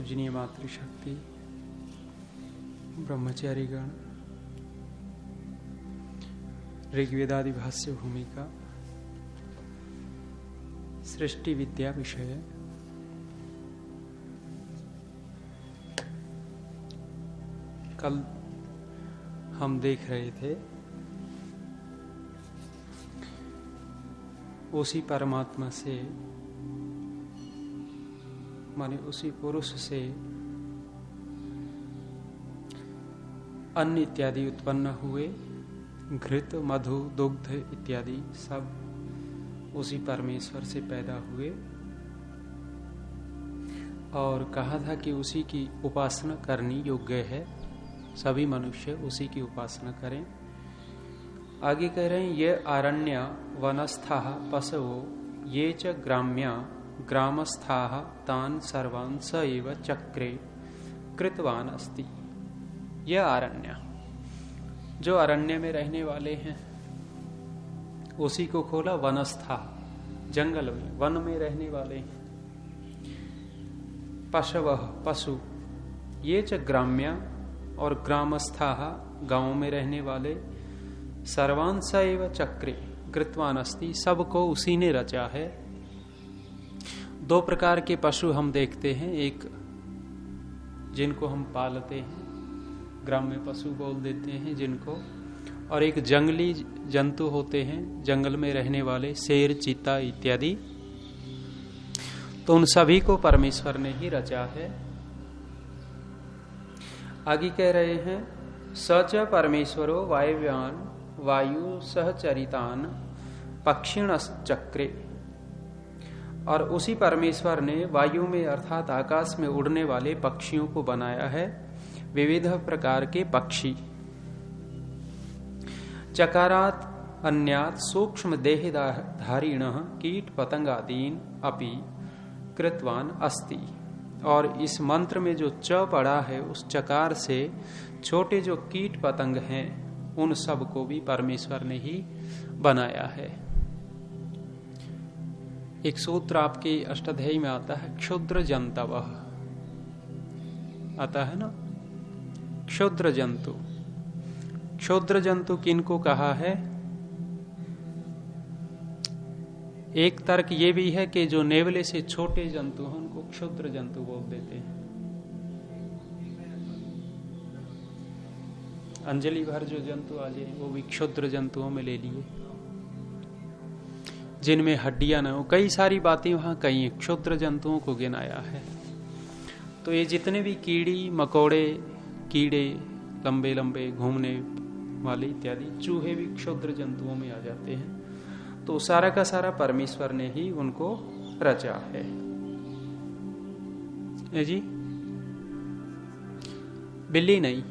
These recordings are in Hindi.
पूजनीय मातृशक्ति, ब्रह्मचारीगण, ऋग्वेदादि भाष्य भूमिका, सृष्टि विद्या विषय, कल हम देख रहे थे उसी परमात्मा से, माने उसी पुरुष से अन्न इत्यादि उत्पन्न हुए, घृत, मधु, दुग्ध इत्यादि सब उसी परमेश्वर से पैदा हुए, और कहा था कि उसी की उपासना करनी योग्य है, सभी मनुष्य उसी की उपासना करें। आगे कह रहे हैं, ये आरण्य वनस्था पशवो ये च ग्राम्या ग्रामस्था तान सर्वान् स एव चक्रे कृतवान अस्ति। यह आरण्य, जो अरण्य में रहने वाले हैं उसी को खोला, वनस्था, जंगल में, वन में रहने वाले हैं, पशव, पशु, ये च ग्राम्या, और ग्रामस्था, गांव में रहने वाले, सर्वान् स एव चक्रे कृतवान अस्ति, सबको उसी ने रचा है। दो प्रकार के पशु हम देखते हैं, एक जिनको हम पालते हैं, ग्राम्य पशु बोल देते हैं जिनको, और एक जंगली जंतु होते हैं, जंगल में रहने वाले, शेर, चीता इत्यादि। तो उन सभी को परमेश्वर ने ही रचा है। आगे कह रहे हैं, सच परमेश्वरो वायव्यान वायु सहचरितान पक्षिण चक्रे, और उसी परमेश्वर ने वायु में अर्थात आकाश में उड़ने वाले पक्षियों को बनाया है, विविध प्रकार के पक्षी। चकारात अन्यात सूक्ष्म देहधारिण कीट पतंगादीन अपि कृतवान अस्ति, और इस मंत्र में जो च पड़ा है उस चकार से छोटे जो कीट पतंग हैं उन सब को भी परमेश्वर ने ही बनाया है। एक सूत्र आपके अष्टाध्यायी में आता है, क्षुद्र जंतवः, आता है ना, क्षुद्र जंतु। क्षुद्र जंतु किनको कहा है? एक तर्क ये भी है कि जो नेवले से छोटे जंतु हैं उनको क्षुद्र जंतु बोल देते हैं। अंजलि भर जो जंतु आ जाए वो भी क्षुद्र जंतुओं में ले लिए, जिनमें हड्डियां न हो, कई सारी बातें वहां कई क्षुद्र जंतुओं को गिनाया है। तो ये जितने भी कीड़ी मकोड़े, कीड़े, लंबे लंबे घूमने वाले इत्यादि, चूहे भी क्षुद्र जंतुओं में आ जाते हैं। तो सारा का सारा परमेश्वर ने ही उनको रचा है। जी, बिल्ली नहीं,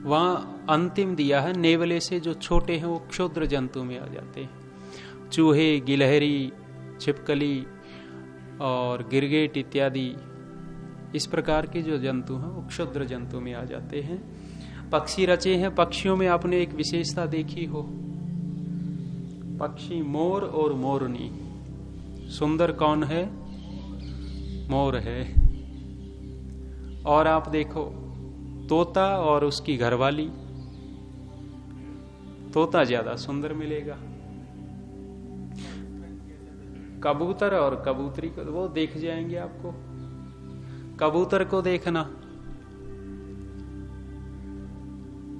वहां अंतिम दिया है, नेवले से जो छोटे हैं वो क्षुद्र जंतु में आ जाते हैं। चूहे, गिलहरी, छिपकली और गिरगिट इत्यादि इस प्रकार के जो जंतु हैं वो क्षुद्र जंतु में आ जाते हैं। पक्षी रचे हैं, पक्षियों में आपने एक विशेषता देखी हो, पक्षी मोर और मोरनी। सुंदर कौन है? मोर है। और आप देखो तोता और उसकी घरवाली, तोता ज्यादा सुंदर मिलेगा। कबूतर और कबूतरी को वो देख जाएंगे आपको। कबूतर को देखना,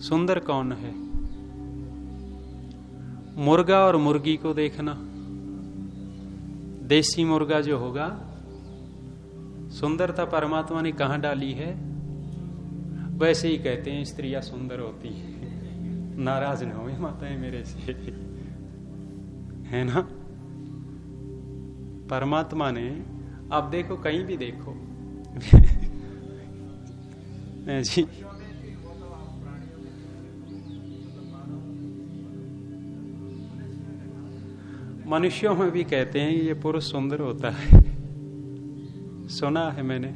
सुंदर कौन है? मुर्गा और मुर्गी को देखना, देसी मुर्गा जो होगा, सुंदरता परमात्मा ने कहां डाली है? वैसे ही कहते हैं स्त्रियां सुंदर होती हैं। नाराज न हो माताएं मेरे से, है ना। परमात्मा ने, आप देखो कहीं भी देखो जी, मनुष्यों में भी कहते हैं ये पुरुष सुंदर होता है, सुना है मैंने।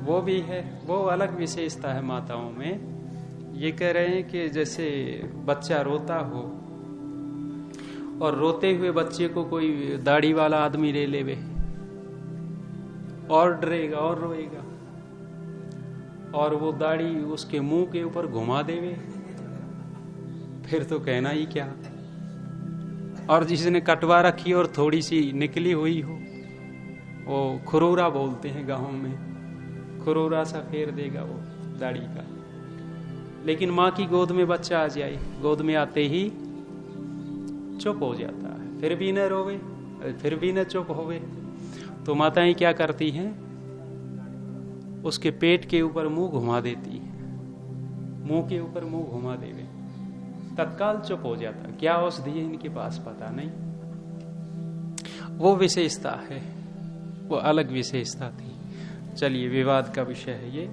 वो भी है, वो अलग विशेषता है माताओं में। ये कह रहे हैं कि जैसे बच्चा रोता हो और रोते हुए बच्चे को कोई दाढ़ी वाला आदमी ले लेवे और डरेगा और रोएगा, और वो दाढ़ी उसके मुंह के ऊपर घुमा देवे, फिर तो कहना ही क्या। और जिसने कटवा रखी और थोड़ी सी निकली हुई हो, वो खुरोरा बोलते हैं गाँव में, खुरोरा सा फेर देगा वो दाढ़ी का। लेकिन माँ की गोद में बच्चा आ जाए, गोद में आते ही चुप हो जाता है, फिर भी न रोवे, फिर भी न चुप होवे, तो माताएं क्या करती हैं, उसके पेट के ऊपर मुंह घुमा देती है, मुंह के ऊपर मुंह घुमा देवे, तत्काल चुप हो जाता। क्या औषधि है इनके पास पता नहीं, वो विशेषता है, वो अलग विशेषता थी। चलिए, विवाद का विषय है ये,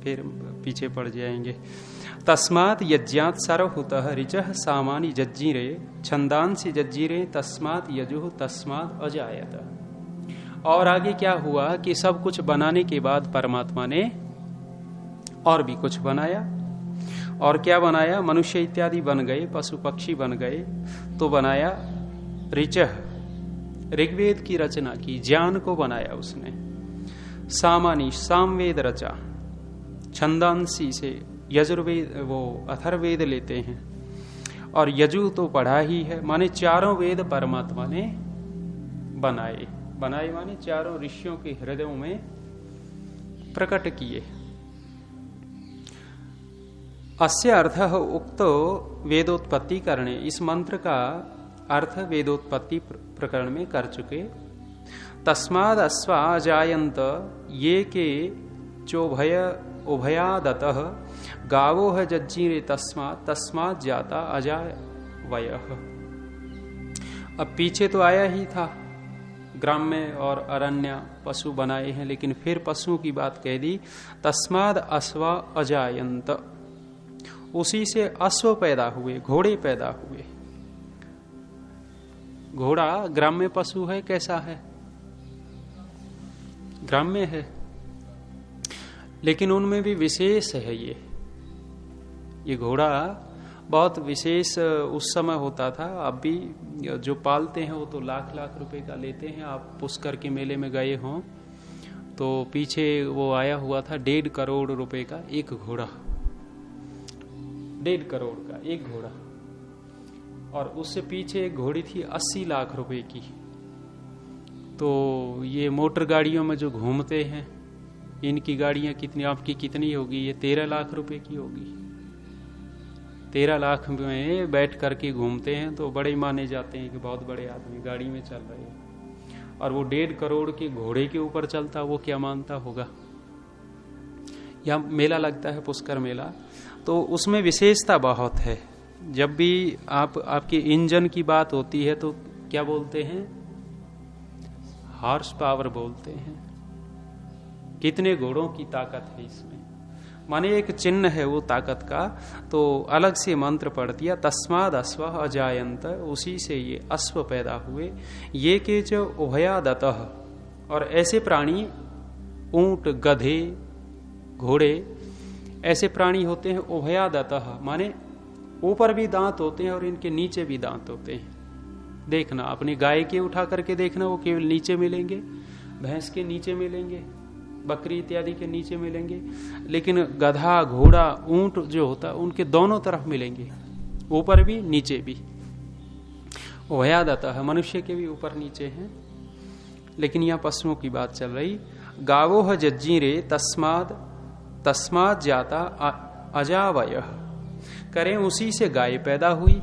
फिर पीछे पड़ जाएंगे। तस्मात् यज्ञात सर्वहुतः ऋचः सामानि जज्जीरे छंदांसि जज्जीरे तस्मात् यजुः तस्मात् अजायत। और आगे क्या हुआ कि सब कुछ बनाने के बाद परमात्मा ने और भी कुछ बनाया। और क्या बनाया? मनुष्य इत्यादि बन गए, पशु पक्षी बन गए, तो बनाया ऋचः, ऋग्वेद की रचना की, ज्ञान को बनाया उसने। सामानी, सामवेद रचा, छंदांसी से यजुर्वेद, वो अथर्ववेद लेते हैं, और यजु तो पढ़ा ही है, माने चारों वेद परमात्मा ने बनाए। बनाए माने चारों ऋषियों के हृदयों में प्रकट किए। अस्य अर्थ उक्त वेदोत्पत्ति करणे, इस मंत्र का अर्थ वेदोत्पत्ति प्रकरण में कर चुके। तस्माद अश्वा जायंत ये के चोभय उभयादतः गावो है जज्जीरे तस्मात् तस्मात् जाता अजाय वयः। अब पीछे तो आया ही था, ग्राम्य और अरण्य पशु बनाए हैं, लेकिन फिर पशुओं की बात कह दी। तस्माद अश्वा अजायंत, उसी से अश्व पैदा हुए, घोड़े पैदा हुए। घोड़ा ग्राम्य पशु है, कैसा है? ग्राम्य है, लेकिन उनमें भी विशेष है। ये घोड़ा बहुत विशेष उस समय होता था। अब भी जो पालते हैं वो तो लाख लाख रुपए का लेते हैं। आप पुष्कर के मेले में गए हों तो पीछे वो आया हुआ था 1.5 करोड़ रुपए का एक घोड़ा, 1.5 करोड़ का एक घोड़ा। और उससे पीछे एक घोड़ी थी 80 लाख रुपए की। तो ये मोटर गाड़ियों में जो घूमते हैं, इनकी गाड़ियां कितनी, आपकी कितनी होगी? ये 13 लाख रुपए की होगी। 13 लाख में बैठ करके घूमते हैं तो बड़े माने जाते हैं कि बहुत बड़े आदमी गाड़ी में चल रहे हैं। और वो 1.5 करोड़ के घोड़े के ऊपर चलता, वो क्या मानता होगा? यहाँ मेला लगता है, पुष्कर मेला, तो उसमें विशेषता बहुत है। जब भी आपके इंजन की बात होती है तो क्या बोलते हैं? हॉर्स पावर बोलते हैं। कितने घोड़ों की ताकत है इसमें, माने एक चिन्ह है वो ताकत का। तो अलग से मंत्र पढ़ दिया, तस्माद अश्व अजायंत, उसी से ये अश्व पैदा हुए। ये के जो उभयादतः, और ऐसे प्राणी, ऊंट, गधे, घोड़े, ऐसे प्राणी होते हैं उभयादतः, माने ऊपर भी दांत होते हैं और इनके नीचे भी दांत होते हैं। देखना, अपनी गाय के उठा करके देखना, वो केवल नीचे मिलेंगे, भैंस के नीचे मिलेंगे, बकरी इत्यादि के नीचे मिलेंगे। लेकिन गधा, घोड़ा, ऊंट जो होता है उनके दोनों तरफ मिलेंगे, ऊपर भी नीचे भी। उभयादतः है, मनुष्य के भी ऊपर नीचे हैं। लेकिन यहाँ पशुओं की बात चल रही। गावो है जज्जीरे तस्माद तस्माद जाता अजावयः, करें उसी से गाय पैदा हुई।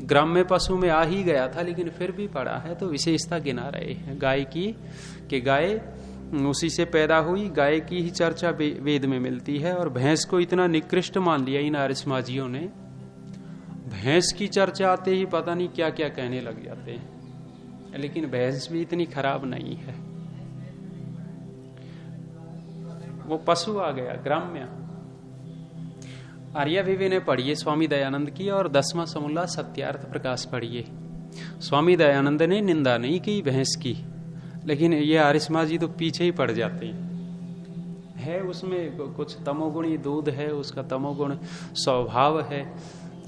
ग्राम्य पशु में आ ही गया था, लेकिन फिर भी पड़ा है तो विशेषता गिना रहे हैं गाय की, कि गाय उसी से पैदा हुई। गाय की ही चर्चा वेद में मिलती है। और भैंस को इतना निकृष्ट मान लिया इन आर्यसमाजियों ने, भैंस की चर्चा आते ही पता नहीं क्या क्या कहने लग जाते हैं। लेकिन भैंस भी इतनी खराब नहीं है, वो पशु आ गया ग्राम्य। आर्याविवे ने पढ़िए स्वामी दयानंद की, और 10वां समूला सत्यार्थ प्रकाश पढ़िए। स्वामी दयानंद ने निंदा नहीं की भैंस की, लेकिन ये आर्य समाजी तो पीछे ही पड़ जाते हैं। है उसमें कुछ तमोगुणी दूध है, उसका तमोगुण स्वभाव है,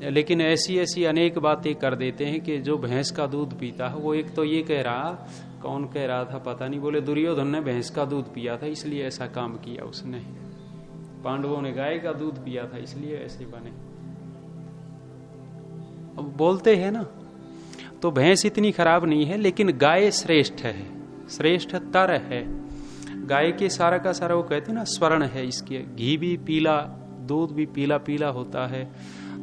लेकिन ऐसी ऐसी अनेक बातें कर देते हैं कि जो भैंस का दूध पीता है वो एक तो ये कह रहा, कौन कह रहा था पता नहीं, बोले दुर्योधन ने भैंस का दूध पिया था इसलिए ऐसा काम किया उसने, पांडवों ने गाय का दूध पिया था इसलिए ऐसे बने। अब बोलते हैं ना, तो भैंस इतनी खराब नहीं है, लेकिन गाय श्रेष्ठ है, श्रेष्ठ तर है। गाय के सारा का सारा वो कहते हैं ना स्वर्ण है, इसके घी भी पीला, दूध भी पीला पीला होता है,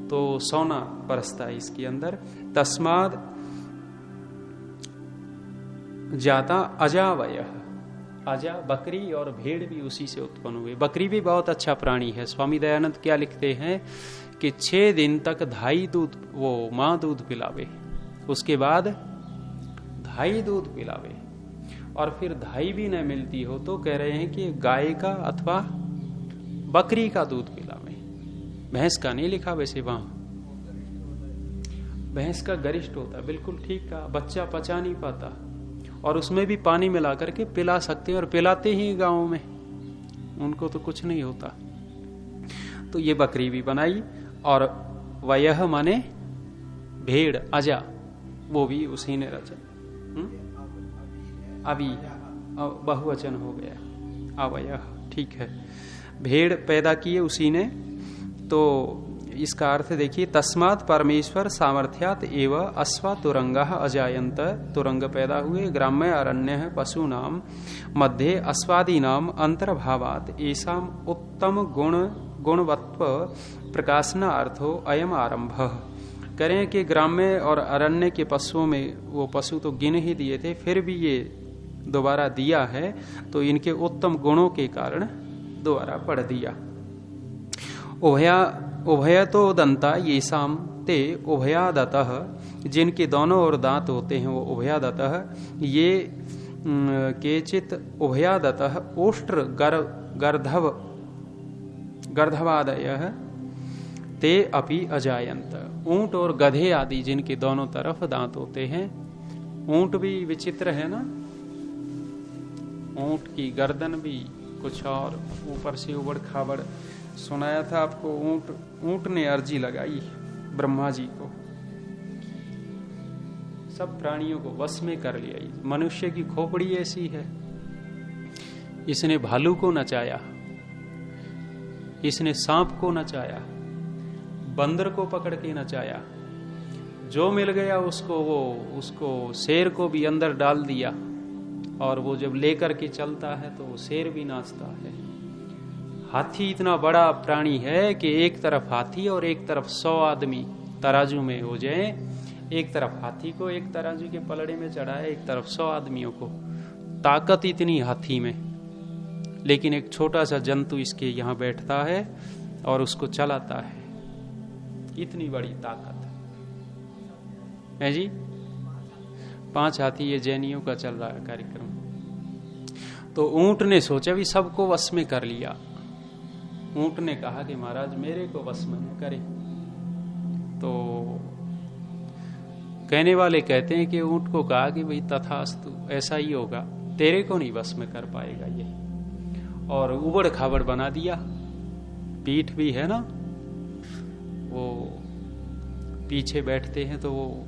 तो सोना परसता है इसके अंदर। तस्माद जाता अजावय, अजा बकरी और भेड़ भी उसी से उत्पन्न हुए। बकरी भी बहुत अच्छा प्राणी है। स्वामी दयानंद क्या लिखते हैं कि 6 दिन तक धाई दूध वो माँ दूध पिलावे, उसके बाद धाई दूध पिलावे, और फिर धाई भी न मिलती हो तो कह रहे हैं कि गाय का अथवा बकरी का दूध पिलावे। भैंस का नहीं लिखा वैसे वहां, भैंस का गरिष्ठ होता, बिल्कुल ठीक का, बच्चा पचा नहीं पाता और उसमें भी पानी मिला करके पिला सकते हैं, और पिलाते ही गांव में, उनको तो कुछ नहीं होता। तो ये बकरी भी बनाई, और वयह माने भेड़, अजा वो भी उसी ने रचा। अभी बहुवचन हो गया, अवयह, ठीक है, भेड़ पैदा किए उसी ने। तो इसका अर्थ देखिए, तस्मात् परमेश्वर सामर्थ्यात एव अश्वा तुरंगा अजायंत, तुरंग पैदा हुए, ग्राम्य अरण्य पशु नाम मध्य अश्वादी नाम अंतर्भावात एसाम उत्तम गुणवत्व प्रकाशना अर्थो अयम आरंभ। करें कि ग्राम्य और अरण्य के पशुओं में वो पशु तो गिन ही दिए थे, फिर भी ये दोबारा दिया है, तो इनके उत्तम गुणों के कारण दोबारा पढ़ दिया। उभय तो दंता ये शाम ते उभयादतः, जिनके दोनों ओर दांत होते हैं वो उभयादतः, ये केचित उभयादतः ओष्ट्र गर्धवादयः ते अपि अजायंत। ऊंट और गधे आदि जिनके दोनों तरफ दांत होते हैं, ऊंट भी विचित्र है ना, ऊंट की गर्दन भी कुछ और, ऊपर से उबड़ खाबड़। सुनाया था आपको, ऊंट ने अर्जी लगाई ब्रह्मा जी को, सब प्राणियों को वश में कर लिया। मनुष्य की खोपड़ी ऐसी है, इसने भालू को नचाया, इसने सांप को नचाया, बंदर को पकड़ के नचाया, जो मिल गया उसको शेर को भी अंदर डाल दिया, और वो जब लेकर के चलता है तो वो शेर भी नाचता है। हाथी इतना बड़ा प्राणी है कि एक तरफ हाथी और एक तरफ 100 आदमी तराजू में हो जाए, एक तरफ हाथी को एक तराजू के पलड़े में चढ़ाए, एक तरफ 100 आदमियों को। ताकत इतनी हाथी में, लेकिन एक छोटा सा जंतु इसके यहाँ बैठता है और उसको चलाता है, इतनी बड़ी ताकत है जी। 5 हाथी, ये जैनियों का चल रहा है कार्यक्रम। तो ऊंट ने सोचा भी सबको वश में कर लिया। ऊंट ने कहा कि महाराज मेरे को वश में न करे। तो कहने वाले कहते हैं कि ऊंट को कहा कि भाई तथास्तु, ऐसा ही होगा, तेरे को नहीं वश में कर पाएगा ये, और उबड़ खाबड़ बना दिया। पीठ भी है ना, वो पीछे बैठते हैं तो वो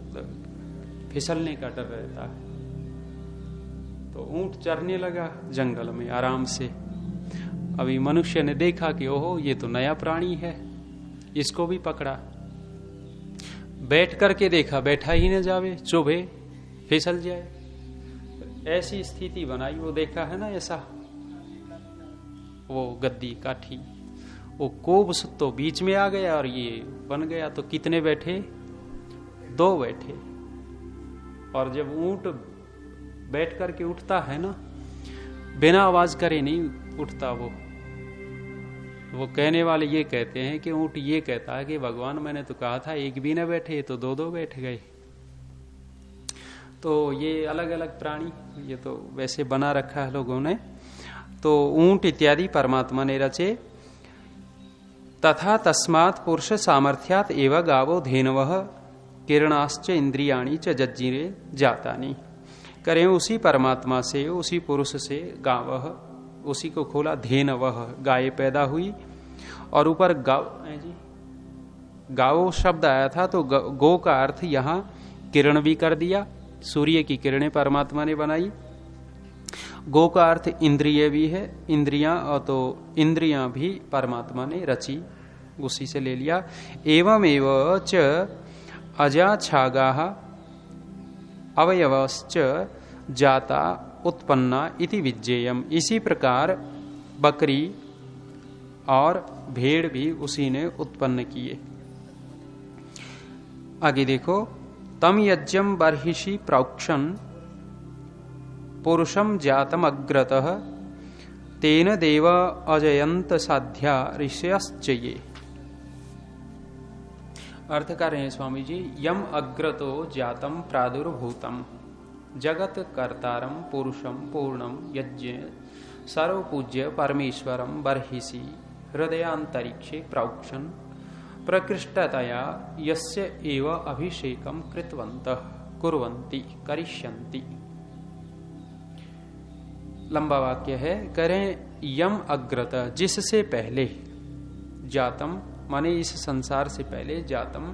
फिसलने का डर रहता है। तो ऊंट चरने लगा जंगल में आराम से। अभी मनुष्य ने देखा कि ओहो ये तो नया प्राणी है, इसको भी पकड़ा। बैठ करके देखा, बैठा ही न जावे, चुभे, फिसल जाए, ऐसी स्थिति बनाई। वो देखा है ना ऐसा, वो गद्दी काठी, वो कोब तो बीच में आ गया और ये बन गया। तो कितने बैठे? 2 बैठे। और जब ऊंट बैठ करके उठता है ना, बिना आवाज करे नहीं उठता वो कहने वाले ये कहते हैं कि ऊंट ये कहता है कि भगवान मैंने तो कहा था एक भी न बैठे, तो 2 बैठ गए। तो ये अलग अलग प्राणी, ये तो वैसे बना रखा है लोगों ने। तो ऊंट इत्यादि परमात्मा ने रचे। तथा तस्मात् पुरुष सामर्थ्यात एव गावो धेनवः किरणाश्च इंद्रियाणी च जज्जिरे जातानि। करें उसी परमात्मा से, उसी पुरुष से गावः उसी को खोला। धेनवः गाय पैदा हुई, और ऊपर गाव जी गावो शब्द आया था, तो गो का अर्थ यहां किरण भी कर दिया। सूर्य की किरणें परमात्मा ने बनाई। गो का अर्थ इंद्रिय भी है, इंद्रियां, और तो इंद्रियां भी परमात्मा ने रची, उसी से ले लिया। एवं एव च अजाछागाः अवयवश्च जाता उत्पन्ना इति विज्ञेयम्। इसी प्रकार बकरी और भेड़ भी उसी ने उत्पन्न किए। आगे देखो, तम यज्ञम बर्हिषि प्रोक्षण पुरुषम जातम अग्रतः तेन देव अजयंत साध्या ऋषयश्चये। अर्थ कर रहे हैं स्वामी जी, यम अग्रतो जातम प्रादुर्भूतम जगत कर्तारम पुरुषम पूर्णम यज्ञ सर्वपूज्य परमेश्वरम बर्हिषि हृदयांतरिक्षे प्रोक्षण प्रकृष्टतया यस्य एव अभिषेकम कृतवन्तः कुर्वन्ति करिष्यन्ति। लंबा वाक्य है, करें यम अग्रत, जिससे पहले, जातम माने इस संसार से पहले, जातम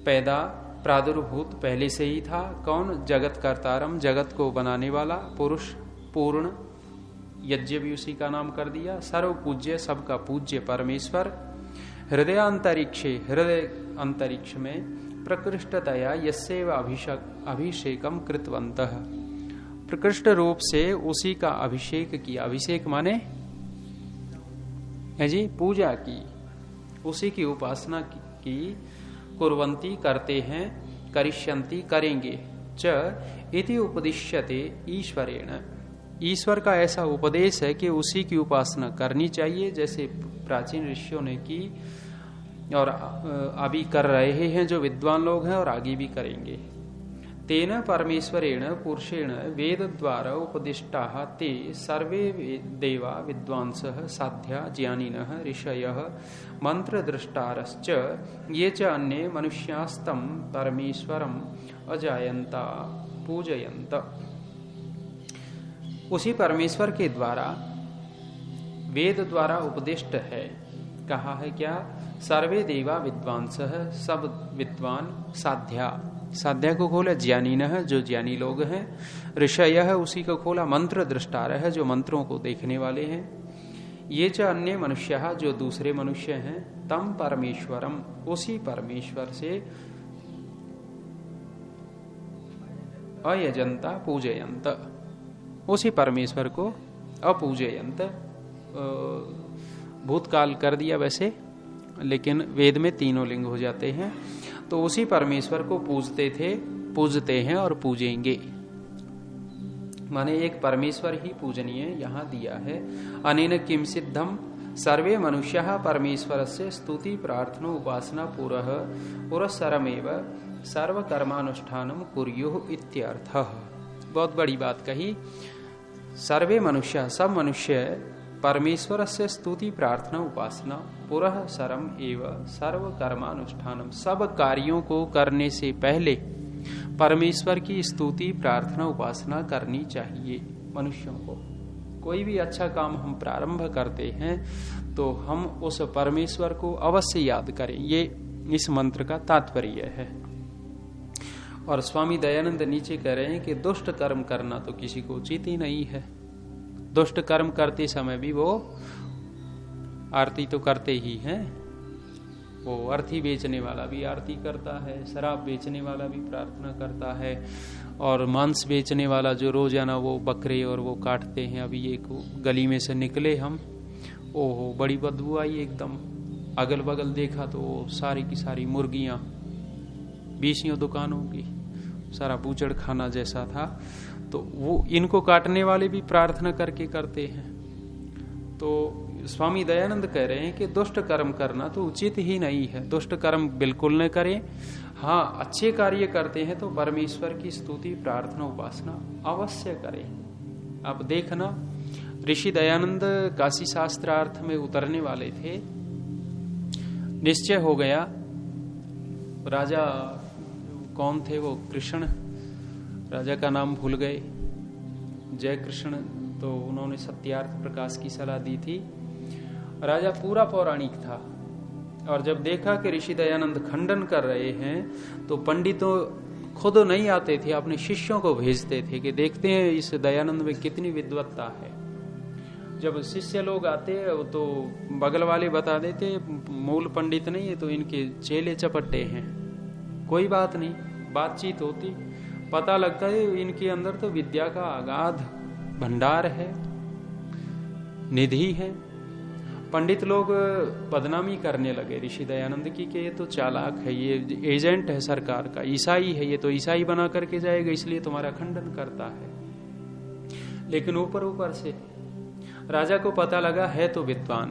पैदा, प्रादुर्भूत पहले से ही था। कौन? जगत कर्तारम, जगत को बनाने वाला, पुरुष पूर्ण, यज्ञ भी उसी का नाम कर दिया, सर्व पूज्य सबका पूज्य परमेश्वर, हृदयांतरिक्षे हृदय अंतरिक्ष में प्रकृष्टतया यस्यैव अभिषेकम कृतवन्तः, प्रकृष्ट रूप से उसी का अभिषेक किया। अभिषेक माने है जी पूजा की, उसी की उपासना की। कुर्वन्ति करते हैं, करिष्यन्ति करेंगे, च इति उपदिश्यते ईश्वरेण, ईश्वर का ऐसा उपदेश है कि उसी की उपासना करनी चाहिए, जैसे प्राचीन ऋषियों ने की और अभी कर रहे हैं जो विद्वान लोग हैं, और आगे भी करेंगे। तेन परमेश्वरेण पुरुषेण वेद द्वारा उपदिष्टाः ते सर्वे देवा विद्वांसः साध्या ज्ञानिनः ऋषयः मंत्रद्रष्टारश्च ये च अन्ये मनुष्यास्तं परमेश्वरम् अजायन्ता पूजयन्त। उसी परमेश्वर के द्वारा वेद द्वारा उपदिष्ट है, कहा है क्या? सर्वे देवा विद्वांसः, सब विद्वान, साध्या, साध्या को खोला ज्ञानिनः, जो ज्ञानी लोग हैं, ऋषयः उसी को खोला मंत्र दृष्टारः, जो मंत्रों को देखने वाले हैं, ये च अन्य मनुष्यः, जो दूसरे मनुष्य हैं, तम परमेश्वरम, उसी परमेश्वर से अयजंता पूजयंत, उसी परमेश्वर को अपूजयंत, भूतकाल कर दिया वैसे, लेकिन वेद में तीनों लिंग हो जाते हैं। तो उसी परमेश्वर को पूजते थे, पूजते हैं और पूजेंगे, माने एक परमेश्वर ही पूजनीय यहाँ दिया है। अनेन किम सिद्धम सर्वे मनुष्यः परमेश्वरस्य स्तुति प्रार्थना उपासना पुरस्सरमेव सर्व कर्मानुष्ठानम कुर्युः इत्यर्थः। बहुत बड़ी बात कही। सर्वे मनुष्य, सब मनुष्य परमेश्वर से स्तुति प्रार्थना उपासना पुरस्सरम एव सर्व कर्मानुष्ठानम, सब कार्यों को करने से पहले परमेश्वर की स्तुति प्रार्थना उपासना करनी चाहिए। मनुष्यों को कोई भी अच्छा काम हम प्रारंभ करते हैं तो हम उस परमेश्वर को अवश्य याद करें, ये इस मंत्र का तात्पर्य है। और स्वामी दयानंद नीचे कह रहे हैं कि दुष्ट कर्म करना तो किसी को उचित ही नहीं है। दुष्ट कर्म करते समय भी वो आरती तो करते ही हैं, वो अर्थी बेचने वाला भी आरती करता है, शराब बेचने वाला भी प्रार्थना करता है, और मांस बेचने वाला जो रोजाना वो बकरे और वो काटते हैं। अभी एक गली में से निकले हम, ओहो बड़ी बदबू आई एकदम, अगल बगल देखा तो वो सारी की सारी मुर्गियां, 20 दुकानों की, सारा बूचड़ खाना जैसा था। तो वो इनको काटने वाले भी प्रार्थना करके करते हैं। तो स्वामी दयानंद कह रहे हैं कि दुष्ट कर्म करना तो उचित ही नहीं है, दुष्ट कर्म बिल्कुल न करें। हाँ, अच्छे कार्य करते हैं तो परमेश्वर की स्तुति प्रार्थना उपासना अवश्य करें। अब देखना, ऋषि दयानंद काशी शास्त्रार्थ में उतरने वाले थे, निश्चय हो गया, राजा कौन थे वो, कृष्ण, राजा का नाम भूल गए, जय कृष्ण तो उन्होंने सत्यार्थ प्रकाश की सलाह दी थी। राजा पूरा पौराणिक था, और जब देखा कि ऋषि दयानंद खंडन कर रहे हैं तो पंडितों खुद नहीं आते थे, अपने शिष्यों को भेजते थे कि देखते हैं इस दयानंद में कितनी विद्वत्ता है। जब शिष्य लोग आते तो बगल वाले बता देते मूल पंडित नहीं है, तो इनके चेले चपट्टे हैं। कोई बात नहीं, बातचीत होती, पता लगता है इनके अंदर तो विद्या का अगाध भंडार है, निधि है। पंडित लोग बदनामी करने लगे ऋषि दयानंद की कि ये तो चालाक है, ये एजेंट है सरकार का, ईसाई है, ये तो ईसाई बना करके जाएगा, इसलिए तुम्हारा खंडन करता है। लेकिन ऊपर ऊपर से राजा को पता लगा है तो विद्वान,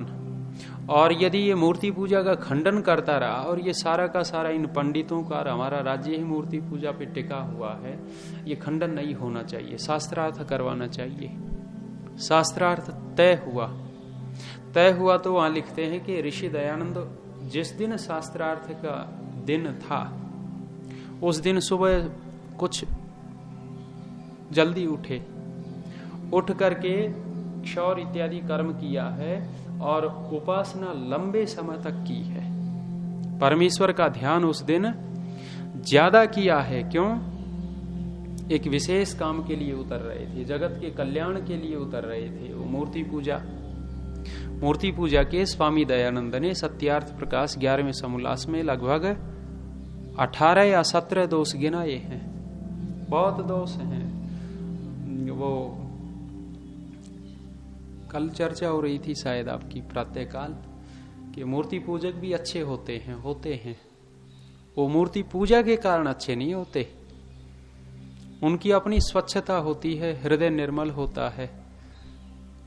और यदि ये मूर्ति पूजा का खंडन करता रहा और ये सारा का सारा इन पंडितों का, हमारा राज्य ही मूर्ति पूजा पे टिका हुआ है, ये खंडन नहीं होना चाहिए, शास्त्रार्थ करवाना चाहिए। शास्त्रार्थ तय हुआ तो वहां लिखते हैं कि ऋषि दयानंद जिस दिन शास्त्रार्थ का दिन था उस दिन सुबह कुछ जल्दी उठ करके क्षौर इत्यादि कर्म किया है और उपासना लंबे समय तक की है। परमेश्वर का ध्यान उस दिन ज्यादा किया है। क्यों? एक विशेष काम के लिए उतर रहे थे, जगत के कल्याण के लिए उतर रहे थे, वो मूर्ति पूजा के स्वामी दयानंद ने सत्यार्थ प्रकाश 11वें समोल्लास में लगभग 18 या 17 दोष गिनाए हैं। बहुत दोष हैं। वो कल चर्चा हो रही थी शायद आपकी प्रातःकाल कि मूर्ति पूजक भी अच्छे होते हैं। वो मूर्ति पूजा के कारण अच्छे नहीं होते, उनकी अपनी स्वच्छता होती है, हृदय निर्मल होता है।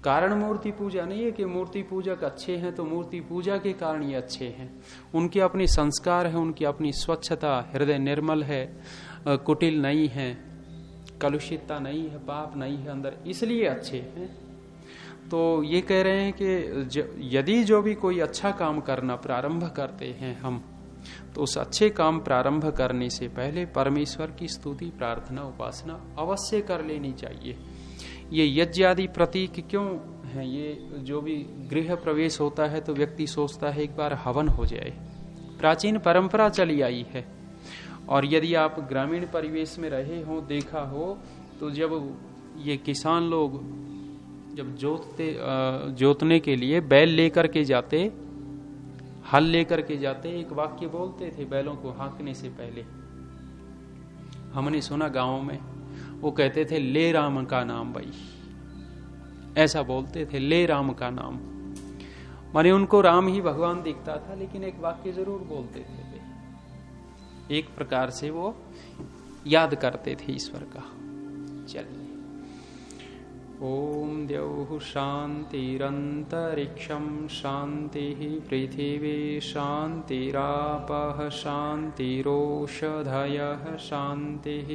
कारण मूर्ति पूजा नहीं है कि मूर्ति पूजक अच्छे हैं तो मूर्ति पूजा के कारण ये अच्छे हैं। उनके अपने संस्कार है, उनकी अपनी स्वच्छता, हृदय निर्मल है, कुटिल नहीं है, कलुषितता नहीं है, पाप नहीं है अंदर, इसलिए अच्छे हैं। तो ये कह रहे हैं कि यदि जो भी कोई अच्छा काम करना प्रारंभ करते हैं हम, तो उस अच्छे काम प्रारंभ करने से पहले परमेश्वर की स्तुति, प्रार्थना, उपासना अवश्य कर लेनी चाहिए। ये यज्ञ आदि प्रतीक क्यों है? ये जो भी गृह प्रवेश होता है तो व्यक्ति सोचता है एक बार हवन हो जाए, प्राचीन परंपरा चली आई है। और यदि आप ग्रामीण परिवेश में रहे हो, देखा हो, तो जब ये किसान लोग जब जोतने के लिए बैल लेकर के जाते, हल लेकर के जाते, एक वाक्य बोलते थे बैलों को हाँकने से पहले। हमने सुना गांव में वो कहते थे ले राम का नाम भाई, ऐसा बोलते थे, ले राम का नाम। माने उनको राम ही भगवान दिखता था, लेकिन एक वाक्य जरूर बोलते थे वे। एक प्रकार से वो याद करते थे ईश्वर का। चलिए, ओम द्यौः शान्तिरन्तरिक्षं शान्तिः पृथिवी शान्तिरापः शान्तिरोषधयः शान्तिः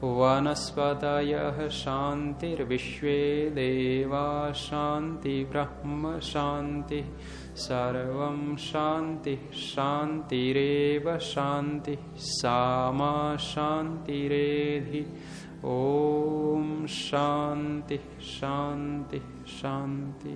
वनस्पतयः शान्तिर्विश्वे देवा शान्ति ब्रह्म शान्तिः सर्वं शान्तिः शान्तिरेव शान्तिः सामा शान्तिरेधि। ओम शांति शांति शांति।